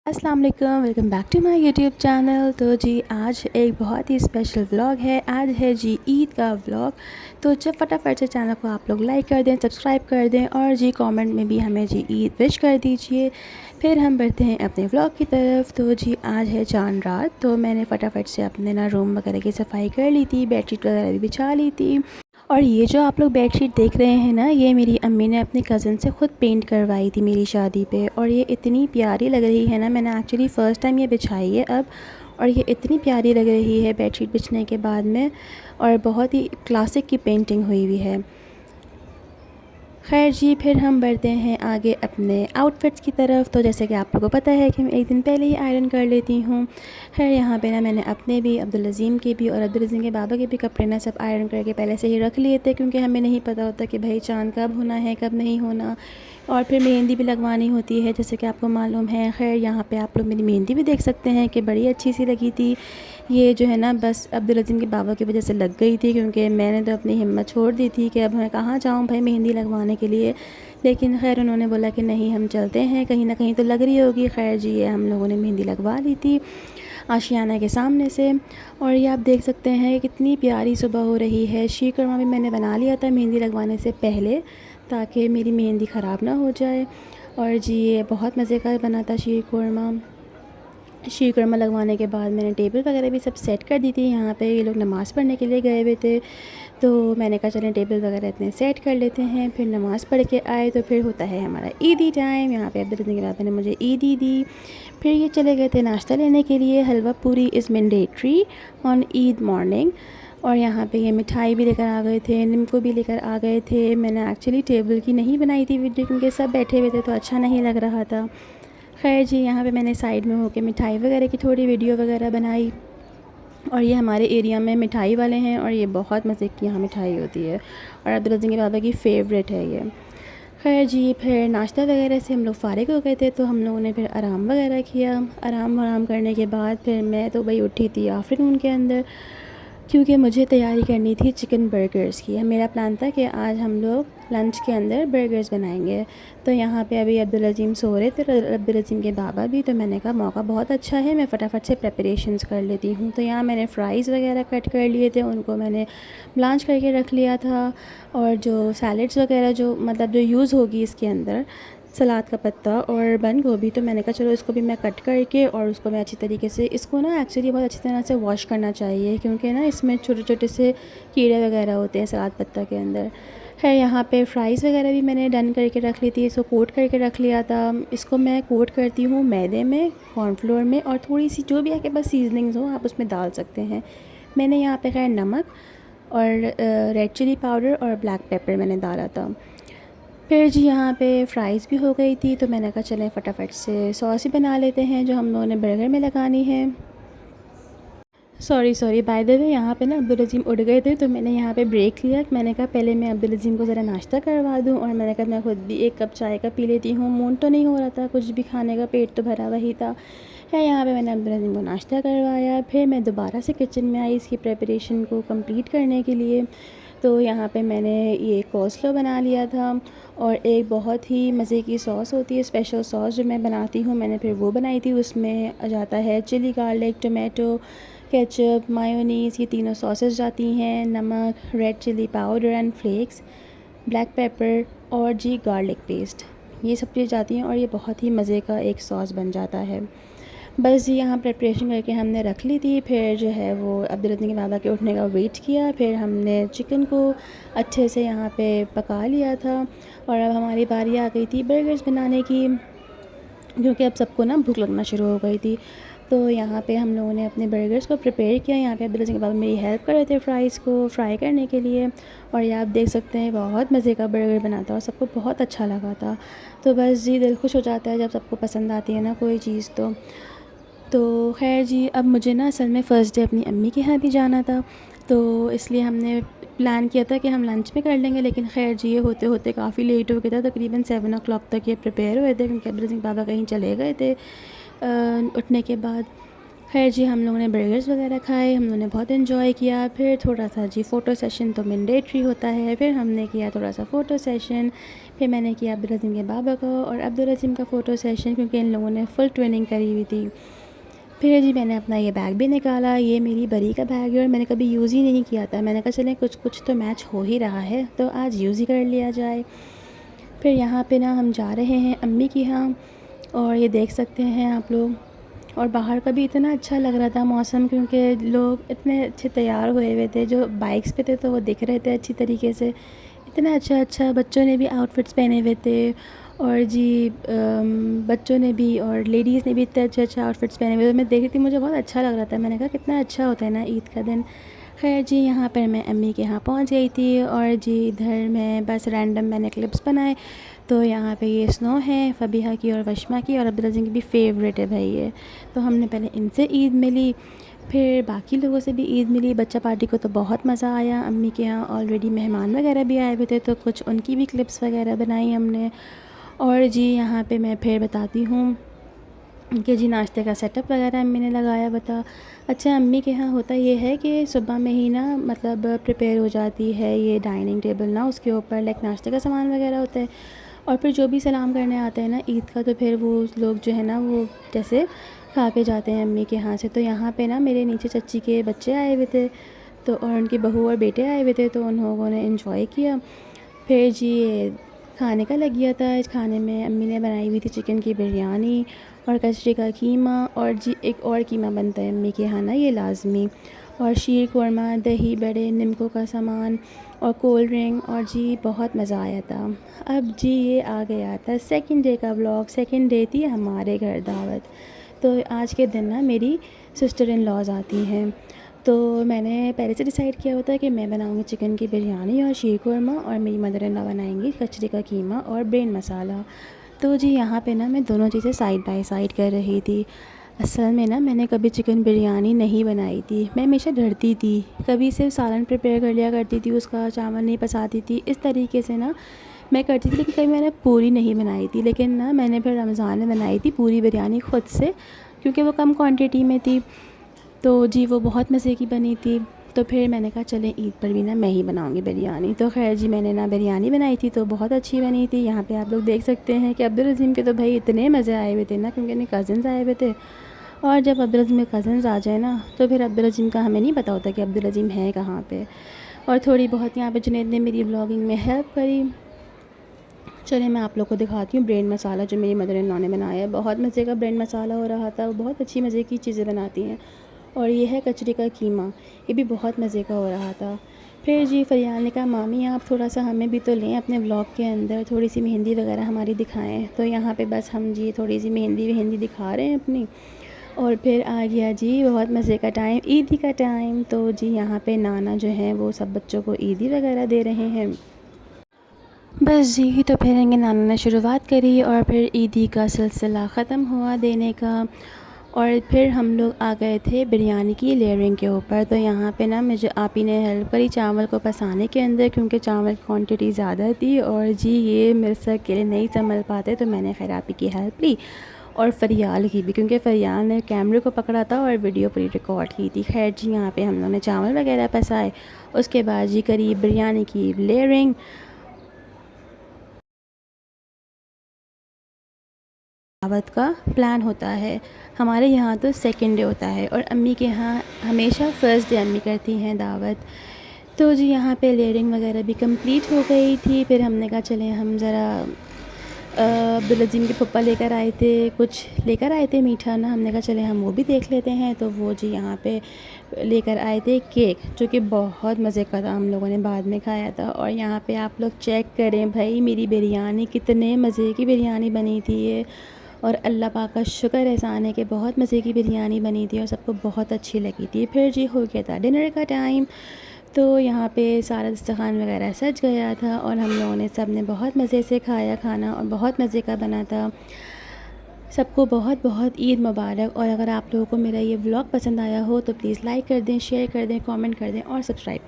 अस्सलाम वालेकुम, welcome back to my YouTube channel. तो जी आज एक बहुत ही स्पेशल व्लॉग है। आज है जी ईद का व्लॉग। तो जब फटाफट से चैनल को आप लोग लाइक कर दें, सब्सक्राइब कर दें और जी कमेंट में भी हमें जी ईद विश कर दीजिए। फिर हम बढ़ते हैं अपने व्लॉग की तरफ। तो जी आज है चांद रात, तो मैंने फटाफट से अपने ना रूम वगैरह की सफाई कर ली थी, बेडशीट वगैरह भी बिछा ली थी। और ये जो आप लोग बेडशीट देख रहे हैं ना, ये मेरी अम्मी ने अपनी कज़न से ख़ुद पेंट करवाई थी मेरी शादी पे। और ये इतनी प्यारी लग रही है ना, मैंने एक्चुअली फ़र्स्ट टाइम ये बिछाई है अब। और ये इतनी प्यारी लग रही है बेडशीट बिछने के बाद में, और बहुत ही क्लासिक की पेंटिंग हुई हुई है। खैर जी, फिर हम बढ़ते हैं आगे अपने आउटफिट्स की तरफ। तो जैसे कि आप लोगों को पता है कि मैं एक दिन पहले ही आयरन कर लेती हूँ। खैर यहाँ पे ना मैंने अपने भी, अब्दुल अज़ीम के भी और अब्दुल अज़ीम के बाबा के भी कपड़े ना सब आयरन करके पहले से ही रख लिए थे, क्योंकि हमें नहीं पता होता कि भाई चाँद कब होना है कब नहीं होना। और फिर मेहंदी भी लगवानी होती है, जैसे कि आपको मालूम है। खैर यहाँ पे आप लोग मेरी मेहंदी भी देख सकते हैं कि बड़ी अच्छी सी लगी थी। ये जो है ना, बस अब्दुल अज़ीम के बाबा की वजह से लग गई थी, क्योंकि मैंने तो अपनी हिम्मत छोड़ दी थी कि अब मैं कहाँ जाऊँ भाई मेहंदी लगवाने के लिए। लेकिन खैर उन्होंने बोला कि नहीं, हम चलते हैं, कहीं ना कहीं तो लग रही होगी। खैर जी, ये हम लोगों ने मेहंदी लगवा ली थी आशियाना के सामने से। और ये आप देख सकते हैं कितनी प्यारी सुबह हो रही है। शीर कुरमा भी मैंने बना लिया था मेहंदी लगवाने से पहले, ताकि मेरी मेहंदी ख़राब ना हो जाए। और जी ये बहुत मज़े का बना था शीर कुरमा। शीर कुरमा लगवाने के बाद मैंने टेबल वगैरह भी सब सेट कर दी थी। यहाँ पे ये लोग नमाज़ पढ़ने के लिए गए हुए थे, तो मैंने कहा चलें टेबल वगैरह इतने सेट कर लेते हैं। फिर नमाज़ पढ़ के आए तो फिर होता है हमारा ईदी टाइम। यहाँ पे अब्दुल के बाबा ने मुझे ईदी दी। फिर ये चले गए थे नाश्ता लेने के लिए। हलवा पूरी is mandatory on Eid morning. और यहाँ पे ये मिठाई भी लेकर आ गए थे, निम्को भी लेकर आ गए थे। मैंने एक्चुअली टेबल की नहीं बनाई थी वीडियो, क्योंकि सब बैठे हुए थे तो अच्छा नहीं लग रहा था। खैर जी, यहाँ पे मैंने साइड में होकर मिठाई वगैरह की थोड़ी वीडियो वगैरह बनाई। और ये हमारे एरिया में मिठाई वाले हैं, और ये बहुत मज़े की यहाँ मिठाई होती है, और अब्दुल अज़ीम के बाबा की फ़ेवरेट है ये। खैर जी, फिर नाश्ता वगैरह से हम लोग फ़ारिग हो गए थे, तो हम लोगों ने फिर आराम वगैरह किया। आराम करने के बाद फिर मैं तो भाई उठी थी आफ्टरनून के अंदर, क्योंकि मुझे तैयारी करनी थी चिकन बर्गर्स की। मेरा प्लान था कि आज हम लोग लंच के अंदर बर्गर्स बनाएंगे। तो यहाँ पे अभी अब्दुल अज़ीम सो रहे थे, अब्दुल अज़ीम के बाबा भी। तो मैंने कहा मौका बहुत अच्छा है, मैं फ़टाफट से प्रेपरेशंस कर लेती हूँ। तो यहाँ मैंने फ़्राइज़ वगैरह कट कर लिए थे, उनको मैंने ब्लांच करके रख लिया था। और जो सैलड्स वगैरह जो मतलब जो यूज़ होगी इसके अंदर, सलाद का पत्ता और बंद गोभी, तो मैंने कहा चलो इसको भी मैं कट करके और उसको मैं अच्छी तरीके से, इसको ना एक्चुअली बहुत अच्छी तरह से वॉश करना चाहिए, क्योंकि ना इसमें छोटे छोटे से कीड़े वगैरह होते हैं सलाद पत्ता के अंदर। है यहाँ पे फ़्राइज़ वगैरह भी मैंने डन करके रख ली थी, इसको कोट करके रख लिया था। इसको मैं कोट करती हूँ मैदे में, कॉर्नफ्लोर में, और थोड़ी सी जो भी आपके पास सीजनिंग्स हो आप उसमें डाल सकते हैं। मैंने यहाँ पे खैर नमक और रेड चिली पाउडर और ब्लैक पेपर मैंने डाला था। फिर जी यहाँ पे फ़्राइज़ भी हो गई थी, तो मैंने कहा चलें फटाफट से सॉस ही बना लेते हैं जो हम लोगों ने बर्गर में लगानी है। सॉरी बाय द वे, यहाँ पे ना अब्दुल अज़ीम उठ गए थे, तो मैंने यहाँ पे ब्रेक लिया। मैंने कहा पहले मैं अब्दुल अज़ीम को ज़रा नाश्ता करवा दूँ, और मैंने कहा मैं खुद भी एक कप चाय का पी लेती हूँ। मूड तो नहीं हो रहा था कुछ भी खाने का, पेट तो भरा हुआ ही था। है यहाँ पे मैंने अब्दुल अज़ीम को नाश्ता करवाया। फिर मैं दोबारा से किचन में आई इसकी प्रेपरेशन को कंप्लीट करने के लिए। तो यहाँ पे मैंने ये कोस्लो बना लिया था, और एक बहुत ही मज़े की सॉस होती है, स्पेशल सॉस जो मैं बनाती हूँ, मैंने फिर वो बनाई थी। उसमें जाता है chili, garlic, tomato, ketchup, mayonnaise, ये तीनों सॉसेस जाती हैं, नमक, red chili powder and flakes, black pepper और जी गार्लिक पेस्ट, ये सब चीज़ जाती हैं, और ये बहुत ही मज़े का एक सॉस बन जाता है। बस जी यहाँ प्रिपरेशन करके हमने रख ली थी। फिर जो है वो अब्दुल अज़ीम के बाबा के उठने का वेट किया। फिर हमने चिकन को अच्छे से यहाँ पे पका लिया था, और अब हमारी बारी आ गई थी बर्गर्स बनाने की, क्योंकि अब सबको ना भूख लगना शुरू हो गई थी। तो यहाँ पे हम लोगों ने अपने बर्गर्स को प्रिपेयर किया। यहाँ पे अब्दुल अज़ीम के बाबा मेरी हेल्प कर रहे थे फ़्राइज़ को फ्राई करने के लिए, और ये आप देख सकते हैं बहुत मज़े का बर्गर बना था, और सबको बहुत अच्छा लगा था। तो बस जी, दिल खुश हो जाता है जब सबको पसंद आती है ना कोई चीज़। तो खैर जी, अब मुझे ना असल में फ़र्स्ट डे अपनी अम्मी के यहाँ भी जाना था, तो इसलिए हमने प्लान किया था कि हम लंच में कर लेंगे। लेकिन खैर जी, ये होते होते काफ़ी लेट हो गया था, तकरीबन 7 o'clock तक ये प्रिपेयर हुए थे, क्योंकि अब्दुल अज़ीम बाबा कहीं चले गए थे उठने के बाद। खैर जी हम लोगों ने बर्गर्स वगैरह खाए, हम लोगों ने बहुत इन्जॉय किया। फिर थोड़ा सा जी फ़ोटो सेशन तो मैंडेटरी होता है, फिर हमने किया थोड़ा सा फ़ोटो सेशन। फिर मैंने किया अब्दुल अज़ीम के बाबा का और अब्दुल अज़ीम का फ़ोटो सेशन, क्योंकि इन लोगों ने फुल ट्रेनिंग करी हुई थी। फिर जी मैंने अपना ये बैग भी निकाला, ये मेरी बरी का बैग है और मैंने कभी यूज़ ही नहीं किया था। मैंने कहा चलें कुछ कुछ तो मैच हो ही रहा है तो आज यूज़ ही कर लिया जाए। फिर यहाँ पे ना हम जा रहे हैं अम्मी के यहाँ, और ये देख सकते हैं आप लोग। और बाहर का भी इतना अच्छा लग रहा था मौसम, क्योंकि लोग इतने अच्छे तैयार हुए हुए थे। जो बाइक्स पे थे तो वो दिख रहे थे अच्छी तरीके से, इतना अच्छा बच्चों ने भी आउटफिट्स पहने हुए थे। और जी बच्चों ने भी और लेडीज़ ने भी इतने अच्छे आउटफिट्स पहने हुए थे। मैं देख रही थी, मुझे बहुत अच्छा लग रहा था। मैंने कहा कितना अच्छा होता है ना ईद का दिन। खैर जी यहाँ पर मैं अम्मी के यहाँ पहुँच गई थी, और जी इधर मैं बस रैंडम मैंने क्लिप्स बनाए। तो यहाँ पे ये स्नो है फ़बीहा की और वशमा की, और अब्दुल अज़ीम की भी फेवरेट है भाई ये। तो हमने पहले इनसे ईद मिली, फिर बाकी लोगों से भी ईद मिली। बच्चा पार्टी को तो बहुत मज़ा आया। अम्मी के यहाँ ऑलरेडी मेहमान वगैरह भी आए हुए थे, तो कुछ उनकी भी क्लिप्स वगैरह बनाई हमने। और जी यहाँ पे मैं फिर बताती हूँ कि जी नाश्ते का सेटअप वगैरह अम्मी ने लगाया बता। अच्छा अम्मी के यहाँ होता ये है कि सुबह में ही ना मतलब प्रिपेयर हो जाती है ये डाइनिंग टेबल ना, उसके ऊपर लाइक नाश्ते का सामान वगैरह होता है। और फिर जो भी सलाम करने आते हैं ना ईद का, तो फिर वो लोग जो है ना वो जैसे खा के जाते हैं अम्मी के यहाँ से। तो यहाँ पे ना मेरे नीचे चच्ची के बच्चे आए हुए थे, तो और उनकी बहू और बेटे आए हुए थे, तो उन लोगों ने इन्जॉय किया। फिर जी ये खाने का लग गया था। इस खाने में अम्मी ने बनाई हुई थी चिकन की बिरयानी और कचरे का कीमा, और जी एक और कीमा बनता है अम्मी के यहाँ ना ये लाजमी, और शीर कोरमा, दही बड़े, नींबू का सामान और कोल्ड ड्रिंक, और जी बहुत मज़ा आया था। अब जी ये आ गया था सेकंड डे का व्लॉग। सेकंड डे थी हमारे घर दावत। तो आज के दिन ना मेरी सिस्टर इन लॉज़ आती हैं, तो मैंने पहले से डिसाइड किया होता है कि मैं बनाऊंगी चिकन की बिरयानी और शीर कोरमा, और मेरी मदर इन लॉ बनाएंगी कचरे का कीमा और ब्रेन मसाला। तो जी यहाँ पे ना मैं दोनों चीज़ें साइड बाय साइड कर रही थी। असल में ना मैंने कभी चिकन बिरयानी नहीं बनाई थी। मैं हमेशा डरती थी, कभी सिर्फ सालन प्रिपेयर कर लिया करती थी, उसका चावल नहीं पसाती थी, इस तरीके से ना मैं करती थी। लेकिन कभी मैंने पूरी नहीं बनाई थी। लेकिन ना मैंने फिर रमज़ान में बनाई थी पूरी बिरयानी ख़ुद से, क्योंकि वो कम क्वांटिटी में थी। तो जी वो बहुत मज़े की बनी थी। तो फिर मैंने कहा चलें ईद पर भी ना मैं ही बनाऊंगी बिरयानी। तो खैर जी मैंने ना बिरयानी बनाई थी, तो बहुत अच्छी बनी थी। यहाँ पे आप लोग देख सकते हैं कि अब्दुल अज़ीम के तो भाई इतने मज़े आए हुए थे ना, क्योंकि इनके कज़न्स आए हुए थे। और जब अब्दुल अज़ीम के कज़न्स आ जाए ना, तो फिर अब्दुल अज़ीम का हमें नहीं पता होता कि अब्दुल अज़ीम है कहाँ पे। और थोड़ी बहुत यहाँ पे जुनैद ने मेरी व्लॉगिंग में हेल्प करी। चलिए मैं आप लोग को दिखाती हूँ ब्रेन मसाला जो मेरी मदर इन लॉ ने बनाया है। बहुत मज़े का ब्रेन मसाला हो रहा था। वो बहुत अच्छी मज़े की चीज़ें बनाती हैं। और ये है कचरे का कीमा, ये भी बहुत मज़े का हो रहा था। फिर जी फरियाल ने कहा मामी आप थोड़ा सा हमें भी तो लें अपने व्लॉग के अंदर, थोड़ी सी मेहंदी वगैरह हमारी दिखाएं। तो यहाँ पे बस हम जी थोड़ी सी मेहंदी दिखा रहे हैं अपनी। और फिर आ गया जी बहुत मज़े का टाइम, ईदी का टाइम। तो जी यहाँ पे नाना जो है वो सब बच्चों को ईदी वगैरह दे रहे हैं। बस जी तो फिर इनके नाना ने शुरुआत करी, और फिर ईदी का सिलसिला ख़त्म हुआ देने का। और फिर हम लोग आ गए थे बिरयानी की लेयरिंग के ऊपर। तो यहाँ पे ना मुझे आप ही ने हेल्प करी चावल को पसाने के अंदर, क्योंकि चावल की क्वांटिटी ज़्यादा थी और जी ये मेरे से अकेले नहीं संभल पाते। तो मैंने खैर आप ही की हेल्प ली, और फरियाल की भी, क्योंकि फरियाल ने कैमरे को पकड़ा था और वीडियो पूरी रिकॉर्ड की थी। खैर जी यहाँ पे हम लोगों ने चावल वगैरह पसाए, उसके बाद जी करी बिरयानी की लेयरिंग। दावत का प्लान होता है हमारे यहाँ, तो सेकंड डे होता है, और अम्मी के यहाँ हमेशा फ़र्स्ट डे अम्मी करती हैं दावत। तो जी यहाँ पे लेयरिंग वगैरह भी कंप्लीट हो गई थी। फिर हमने कहा चलें हम ज़रा अब्दुल अज़ीम के पप्पा लेकर आए थे, कुछ लेकर आए थे मीठा ना, हमने कहा चलें हम वो भी देख लेते हैं। तो वो जी यहाँ पे लेकर आए थे केक, जो कि बहुत मज़े का था, हम लोगों ने बाद में खाया था। और यहाँ पे आप लोग चेक करें भाई मेरी बिरयानी, कितने मज़े की बिरयानी बनी थी ये। और अल्लाह पाक का शुक्र एहसान है कि बहुत मज़े की बिरयानी बनी थी और सबको बहुत अच्छी लगी थी। फिर जी हो गया था डिनर का टाइम। तो यहाँ पे सारा दस्तरखान वगैरह सज गया था, और हम लोगों ने सब ने बहुत मज़े से खाया खाना, और बहुत मज़े का बना था। सबको बहुत बहुत ईद मुबारक। और अगर आप लोगों को मेरा ये व्लॉग पसंद आया हो तो प्लीज़ लाइक कर दें, शेयर कर दें, कमेंट कर दें और सब्सक्राइब कर दें।